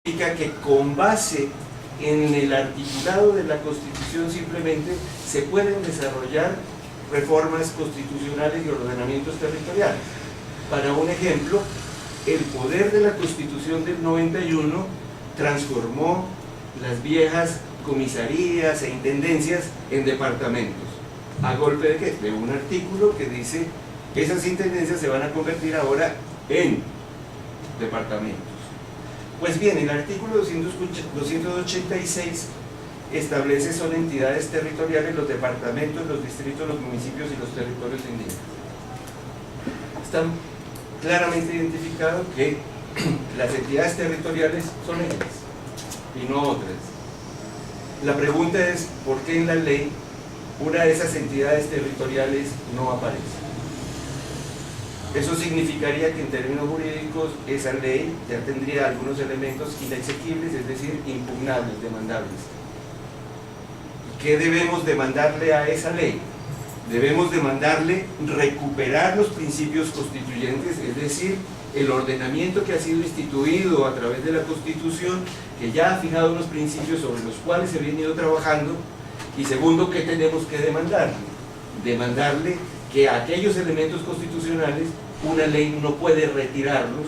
significa que con base en el articulado de la Constitución simplemente se pueden desarrollar reformas constitucionales y ordenamientos territoriales. Para un ejemplo, el poder de la Constitución del 91 transformó las viejas comisarías e intendencias en departamentos. ¿A golpe de qué? De un artículo que dice que esas intendencias se van a convertir ahora en departamentos. Pues bien, el artículo 286 establece son entidades territoriales los departamentos, los distritos, los municipios y los territorios indígenas. Están claramente identificado que las entidades territoriales son ellas y no otras. La pregunta es, ¿por qué en la ley una de esas entidades territoriales no aparece? Eso significaría que en términos jurídicos esa ley ya tendría algunos elementos inexequibles, es decir, impugnables, demandables. ¿Qué debemos demandarle a esa ley? Debemos demandarle recuperar los principios constituyentes, es decir, el ordenamiento que ha sido instituido a través de la Constitución, que ya ha fijado unos principios sobre los cuales se ha venido trabajando. Y segundo, ¿qué tenemos que demandarle? Demandarle que aquellos elementos constitucionales una ley no puede retirarlos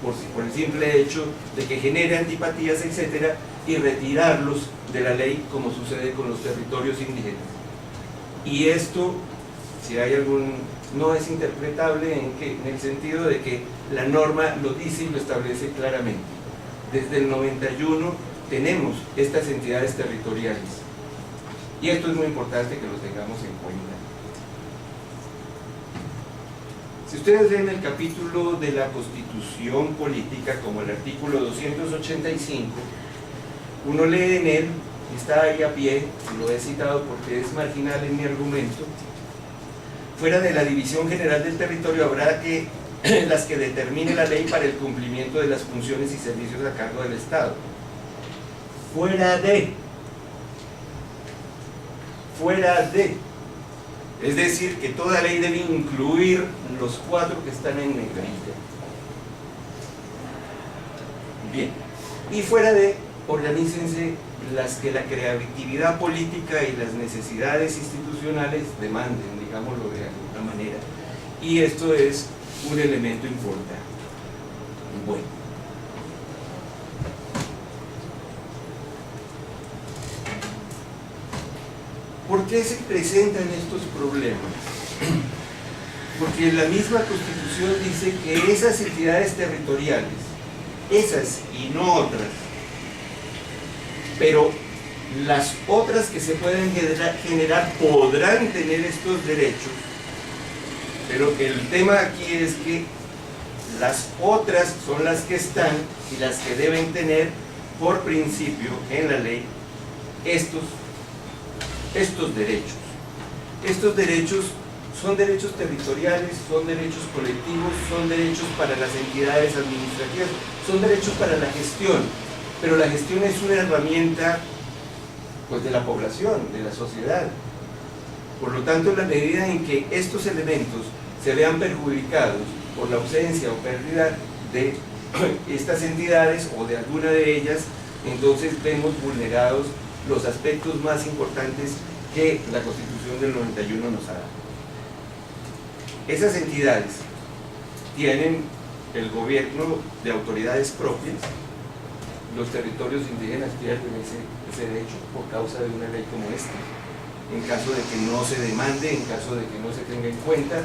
por el simple hecho de que genere antipatías, etcétera, y retirarlos de la ley como sucede con los territorios indígenas. Y esto, si hay no es interpretable en el sentido de que la norma lo dice y lo establece claramente. Desde el 91 tenemos estas entidades territoriales y esto es muy importante que lo tengamos en cuenta. Si ustedes leen el capítulo de la Constitución Política, como el artículo 285, uno lee en él, está ahí a pie, lo he citado porque es marginal en mi argumento: fuera de la división general del territorio habrá las que determine la ley para el cumplimiento de las funciones y servicios a cargo del Estado. Fuera de. Es decir, que toda ley debe incluir los 4 que están en negrita. Bien. Y fuera de, organícense las que la creatividad política y las necesidades institucionales demanden, digámoslo de alguna manera. Y esto es un elemento importante. Bueno. ¿Por qué se presentan estos problemas? Porque la misma Constitución dice que esas entidades territoriales, esas y no otras, pero las otras que se pueden generar podrán tener estos derechos, pero el tema aquí es que las otras son las que están y las que deben tener por principio en la ley estos derechos. Estos derechos son derechos territoriales, son derechos colectivos, son derechos para las entidades administrativas, son derechos para la gestión, pero la gestión es una herramienta pues, de la población, de la sociedad. Por lo tanto, en la medida en que estos elementos se vean perjudicados por la ausencia o pérdida de estas entidades o de alguna de ellas, entonces vemos vulnerados los aspectos más importantes que la Constitución del 91 nos ha dado. Esas entidades tienen el gobierno de autoridades propias. Los territorios indígenas pierden ese derecho por causa de una ley como esta. En caso de que no se demande, en caso de que no se tenga en cuenta,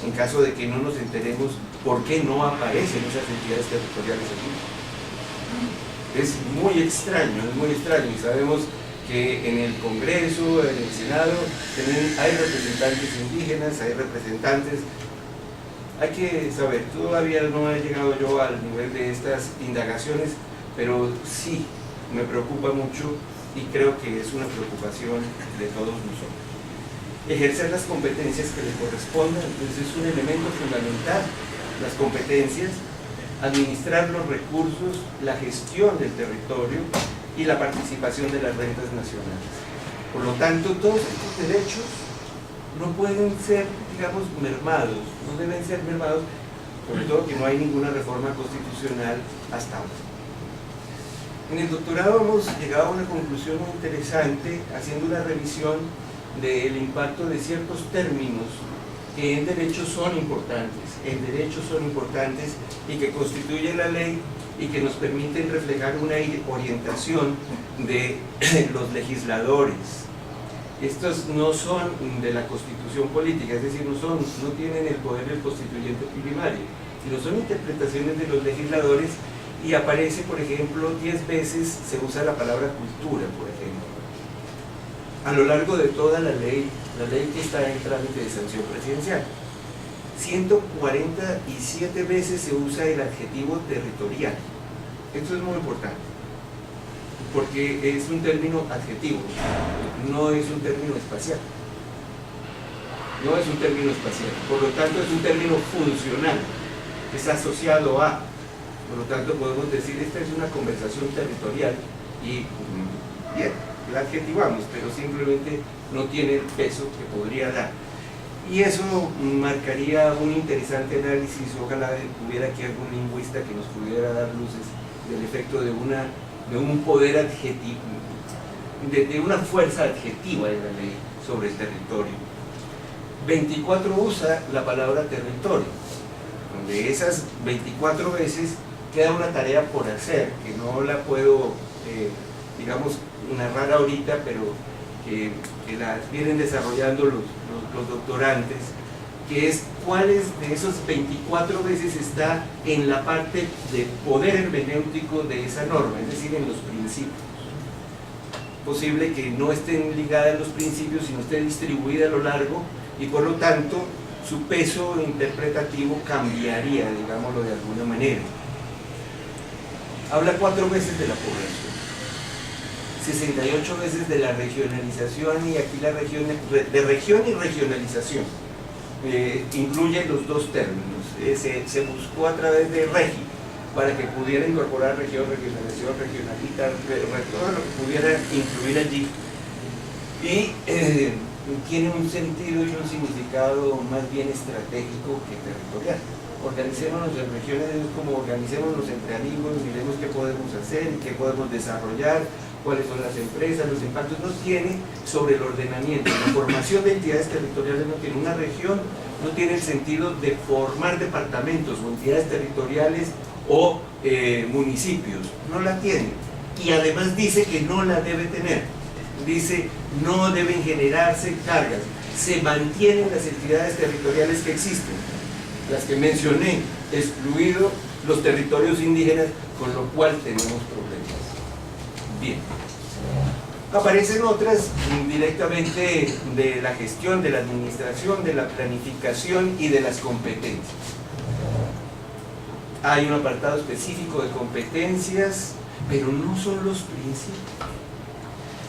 en caso de que no nos enteremos por qué no aparecen esas entidades territoriales aquí. Es muy extraño, y sabemos que en el Congreso, en el Senado, hay representantes indígenas, hay representantes. Hay que saber, todavía no he llegado yo al nivel de estas indagaciones, pero sí me preocupa mucho y creo que es una preocupación de todos nosotros. Ejercer las competencias que le correspondan, entonces es un elemento fundamental, las competencias, administrar los recursos, la gestión del territorio y la participación de las rentas nacionales. Por lo tanto, todos estos derechos no pueden ser, digamos, mermados, no deben ser mermados, sobre todo que no hay ninguna reforma constitucional hasta ahora. En el doctorado hemos llegado a una conclusión muy interesante haciendo una revisión del impacto de ciertos términos que en derecho son importantes, y que constituyen la ley y que nos permiten reflejar una orientación de los legisladores. Estos no son de la Constitución política, es decir, no tienen el poder del constituyente primario, sino son interpretaciones de los legisladores, y aparece, por ejemplo, 10 veces se usa la palabra cultura, por ejemplo. A lo largo de toda la ley que está en trámite de sanción presidencial, 147 veces se usa el adjetivo territorial. Esto es muy importante, porque es un término adjetivo, no es un término espacial. Por lo tanto es un término funcional, es asociado a. Por lo tanto podemos decir, esta es una conversación territorial, y bien, la adjetivamos, pero simplemente no tiene el peso que podría dar. Y eso marcaría un interesante análisis. Ojalá hubiera aquí algún lingüista que nos pudiera dar luces del efecto de un poder adjetivo, de una fuerza adjetiva de la ley sobre el territorio. 24 usa la palabra territorio. De esas 24 veces queda una tarea por hacer, que no la puedo, digamos, narrar ahorita, pero que la vienen desarrollando los doctorantes, que es cuáles de esos 24 veces está en la parte de poder hermenéutico de esa norma, es decir, en los principios. Posible que no estén ligadas los principios, sino esté distribuida a lo largo, y por lo tanto su peso interpretativo cambiaría, digámoslo de alguna manera. Habla 4 veces de la población, 68 veces de la regionalización, y aquí la región y regionalización incluye los dos términos. Se buscó a través de regi, para que pudiera incorporar región, regionalización, regionalita, todo lo que pudiera incluir allí, y tiene un sentido y un significado más bien estratégico que territorial. Organicémonos en regiones como organicémonos entre amigos, miremos qué podemos hacer, qué podemos desarrollar, cuáles son las empresas, los impactos. No tiene sobre el ordenamiento, la formación de entidades territoriales no tiene. Una región no tiene el sentido de formar departamentos o entidades territoriales o municipios, no la tiene, y además dice que no la debe tener. Dice, no deben generarse cargas, se mantienen las entidades territoriales que existen, las que mencioné, excluido los territorios indígenas, con lo cual tenemos problemas. Bien, aparecen otras directamente de la gestión, de la administración, de la planificación y de las competencias. Hay un apartado específico de competencias, pero no son los principios.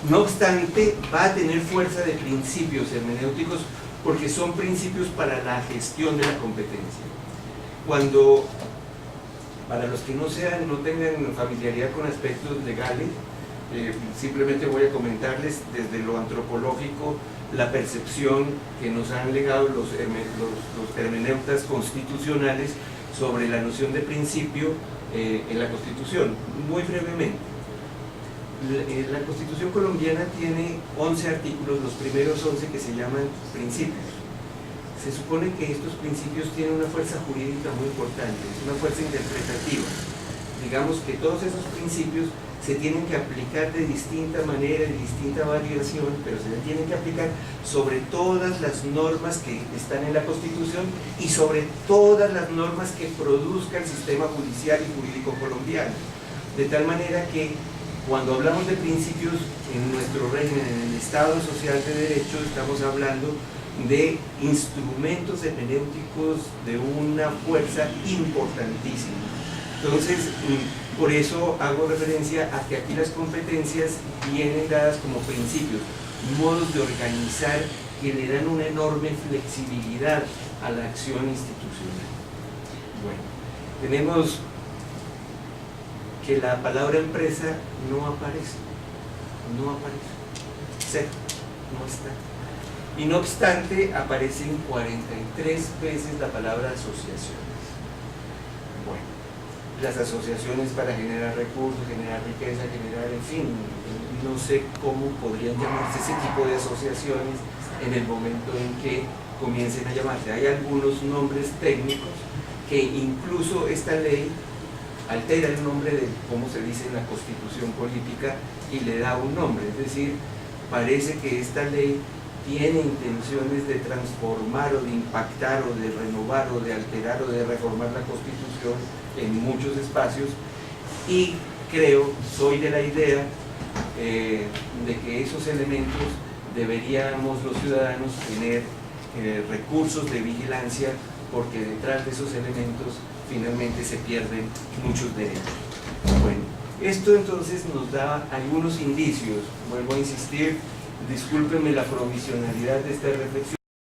No obstante, va a tener fuerza de principios hermenéuticos, porque son principios para la gestión de la competencia. Cuando, para los que no tengan familiaridad con aspectos legales, simplemente voy a comentarles desde lo antropológico la percepción que nos han legado los hermeneutas constitucionales sobre la noción de principio en la Constitución. Muy brevemente, la Constitución colombiana tiene 11 artículos, los primeros 11 que se llaman principios. Se supone que estos principios tienen una fuerza jurídica muy importante, es una fuerza interpretativa. Digamos que todos esos principios se tienen que aplicar de distinta manera, de distinta variación, pero se tienen que aplicar sobre todas las normas que están en la Constitución y sobre todas las normas que produzca el sistema judicial y jurídico colombiano. De tal manera que cuando hablamos de principios en nuestro régimen, en el Estado Social de Derecho, estamos hablando de instrumentos hermenéuticos de una fuerza importantísima. Entonces, por eso hago referencia a que aquí las competencias vienen dadas como principios, modos de organizar que le dan una enorme flexibilidad a la acción institucional. Bueno, tenemos que la palabra empresa no aparece, cero, no está. Y no obstante, aparecen 43 veces la palabra asociaciones. Bueno, las asociaciones para generar recursos, generar riqueza, generar, en fin, no sé cómo podrían llamarse ese tipo de asociaciones en el momento en que comiencen a llamarse. Hay algunos nombres técnicos que incluso esta ley altera el nombre de cómo se dice en la Constitución política y le da un nombre, es decir, parece que esta ley tiene intenciones de transformar o de impactar o de renovar o de alterar o de reformar la Constitución en muchos espacios, y creo, soy de la idea de que esos elementos deberíamos los ciudadanos tener recursos de vigilancia, porque detrás de esos elementos finalmente se pierden muchos derechos. Bueno, esto entonces nos da algunos indicios. Vuelvo a insistir, discúlpenme la provisionalidad de esta reflexión.